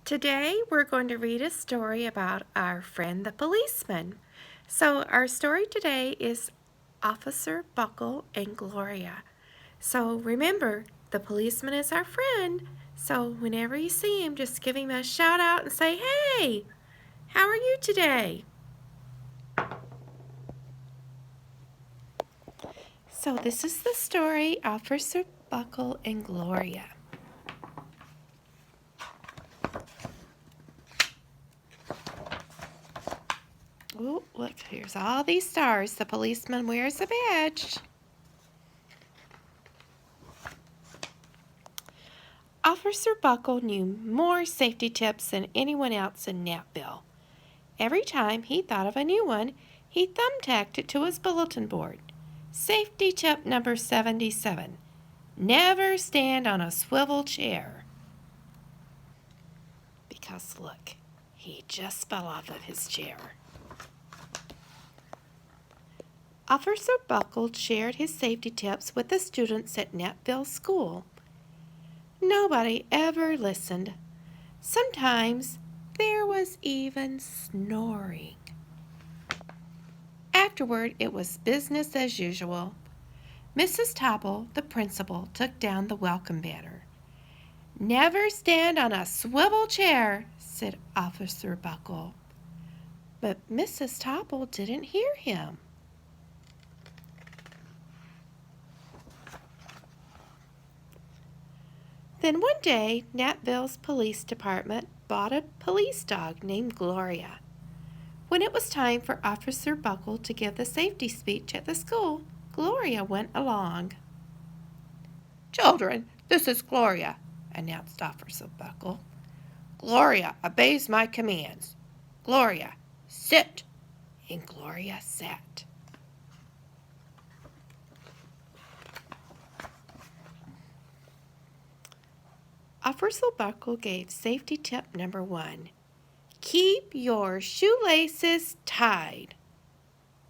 Today we're going to read a story about our friend the policeman. So our story today is Officer Buckle and Gloria. So remember, the policeman is our friend. So whenever you see him, just give him a shout out and say, "Hey, how are you today?" So this is the story, Officer Buckle and Gloria. Oh, look, here's all these stars. The policeman wears a badge. Officer Buckle knew more safety tips than anyone else in Napville. Every time he thought of a new one, he thumbtacked it to his bulletin board. Safety tip number 77. Never stand on a swivel chair. Because look, he just fell off of his chair. Officer Buckle shared his safety tips with the students at Napville School. Nobody ever listened. Sometimes there was even snoring. Afterward, it was business as usual. Mrs. Topple, the principal, took down the welcome banner. "Never stand on a swivel chair," said Officer Buckle. But Mrs. Topple didn't hear him. Then one day, Napville's police department bought a police dog named Gloria. When it was time for Officer Buckle to give the safety speech at the school, Gloria went along. "Children, this is Gloria," announced Officer Buckle. "Gloria obeys my commands. Gloria, sit." And Gloria sat. Officer Buckle gave safety tip number 1. Keep your shoelaces tied.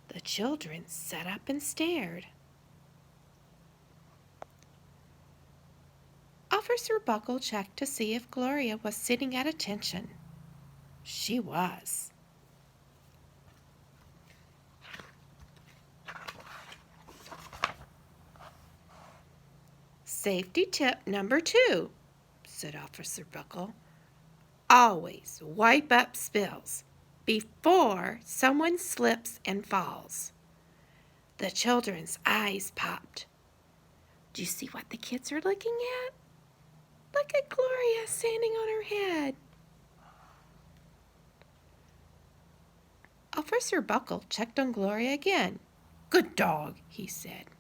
The children sat up and stared. Officer Buckle checked to see if Gloria was sitting at attention. She was. Safety tip number 2, said Officer Buckle. Always wipe up spills before someone slips and falls. The children's eyes popped. Do you see what the kids are looking at? Look at Gloria standing on her head. Officer Buckle checked on Gloria again. "Good dog," he said.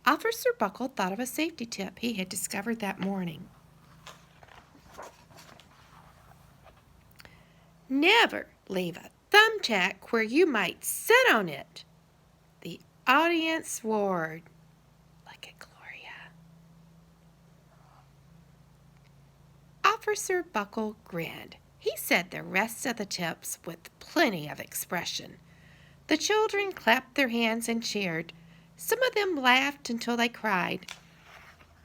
Officer Buckle thought of a safety tip he had discovered that morning. Never leave a thumbtack where you might sit on it. The audience roared. Look at Gloria. Officer Buckle grinned. He said the rest of the tips with plenty of expression. The children clapped their hands and cheered. Some of them laughed until they cried.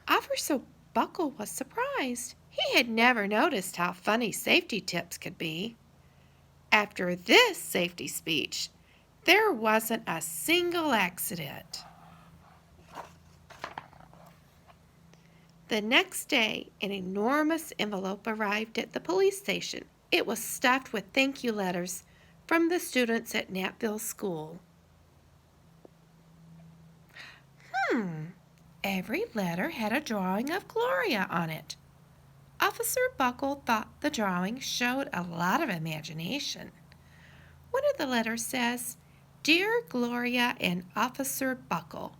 Officer Buckle was surprised. He had never noticed how funny safety tips could be. After this safety speech, there wasn't a single accident. The next day, an enormous envelope arrived at the police station. It was stuffed with thank you letters from the students at Napville School. Every letter had a drawing of Gloria on it. Officer Buckle thought the drawing showed a lot of imagination. One of the letters says, "Dear Gloria and Officer Buckle,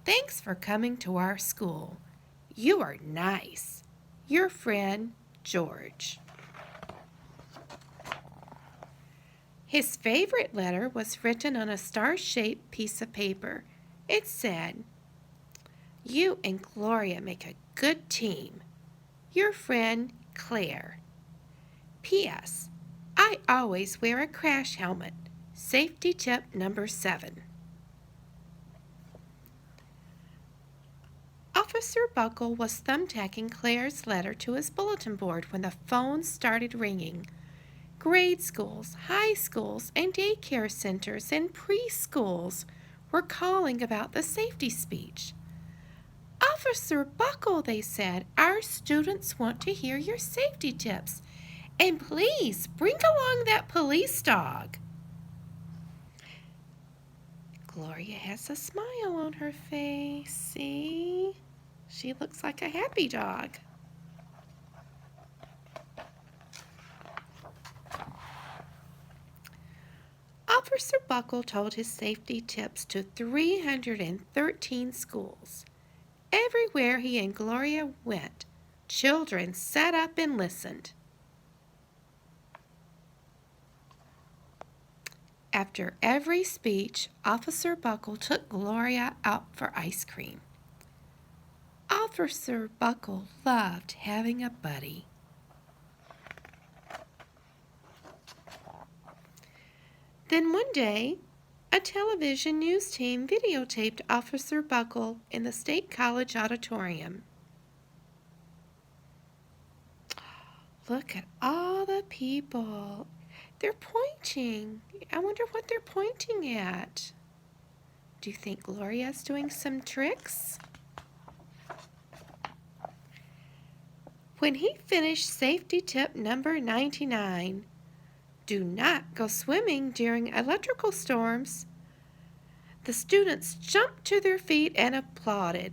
thanks for coming to our school. You are nice. Your friend, George." His favorite letter was written on a star-shaped piece of paper. It said, "You and Gloria make a good team. Your friend, Claire. P.S. I always wear a crash helmet. Safety tip number 7. Officer Buckle was thumbtacking Claire's letter to his bulletin board when the phone started ringing. Grade schools, high schools, and daycare centers and preschools were calling about the safety speech. Officer Buckle, they said, our students want to hear your safety tips. And please bring along that police dog. Gloria has a smile on her face. See? She looks like a happy dog. Officer Buckle told his safety tips to 313 schools. Everywhere he and Gloria went, children sat up and listened. After every speech, Officer Buckle took Gloria out for ice cream. Officer Buckle loved having a buddy. Then one day, a television news team videotaped Officer Buckle in the State College auditorium. Look at all the people. They're pointing. I wonder what they're pointing at. Do you think Gloria's doing some tricks? When he finished safety tip number 99, do not go swimming during electrical storms, the students jumped to their feet and applauded.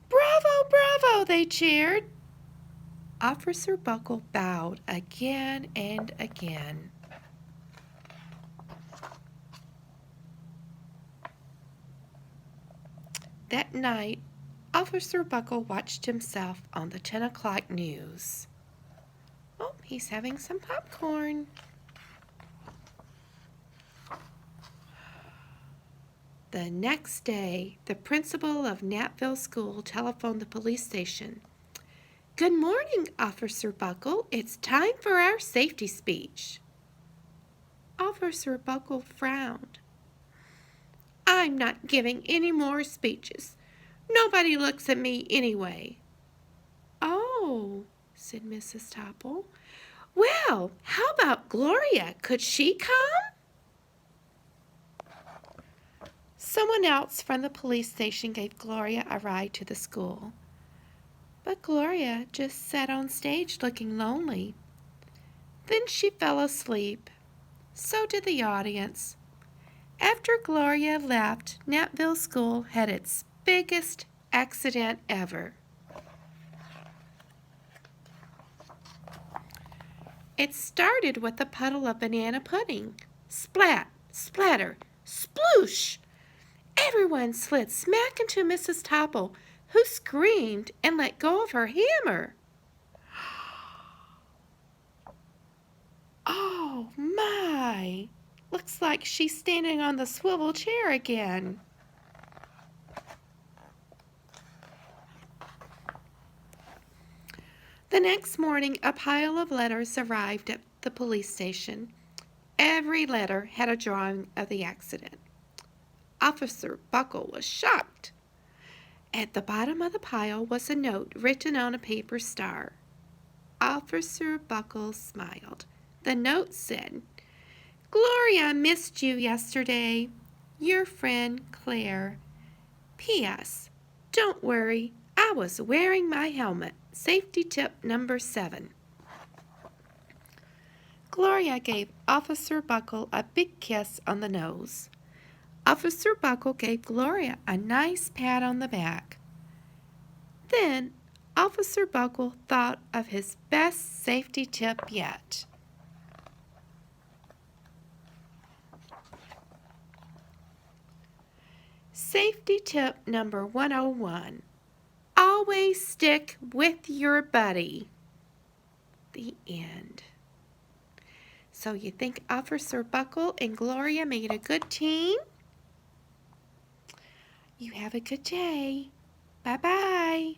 Bravo, bravo, they cheered. Officer Buckle bowed again and again. That night, Officer Buckle watched himself on the 10 o'clock news. Oh, he's having some popcorn. The next day, the principal of Knappville School telephoned the police station. Good morning, Officer Buckle. It's time for our safety speech. Officer Buckle frowned. I'm not giving any more speeches. Nobody looks at me anyway. Oh, said Mrs. Topple. Well, how about Gloria? Could she come? Someone else from the police station gave Gloria a ride to the school. But Gloria just sat on stage looking lonely. Then she fell asleep. So did the audience. After Gloria left, Knappville School had its biggest accident ever. It started with a puddle of banana pudding. Splat, splatter, sploosh! Everyone slid smack into Mrs. Topple, who screamed and let go of her hammer. Oh, my! Looks like she's standing on the swivel chair again. The next morning, a pile of letters arrived at the police station. Every letter had a drawing of the accident. Officer Buckle was shocked. At the bottom of the pile was a note written on a paper star. Officer Buckle smiled. The note said, Gloria missed you yesterday. Your friend Claire. P.S. Don't worry, I was wearing my helmet. Safety tip number 7. Gloria gave Officer Buckle a big kiss on the nose. Officer Buckle gave Gloria a nice pat on the back. Then Officer Buckle thought of his best safety tip yet. Safety tip number 101. Always stick with your buddy. The end. So you think Officer Buckle and Gloria made a good team? You have a good day. Bye-bye.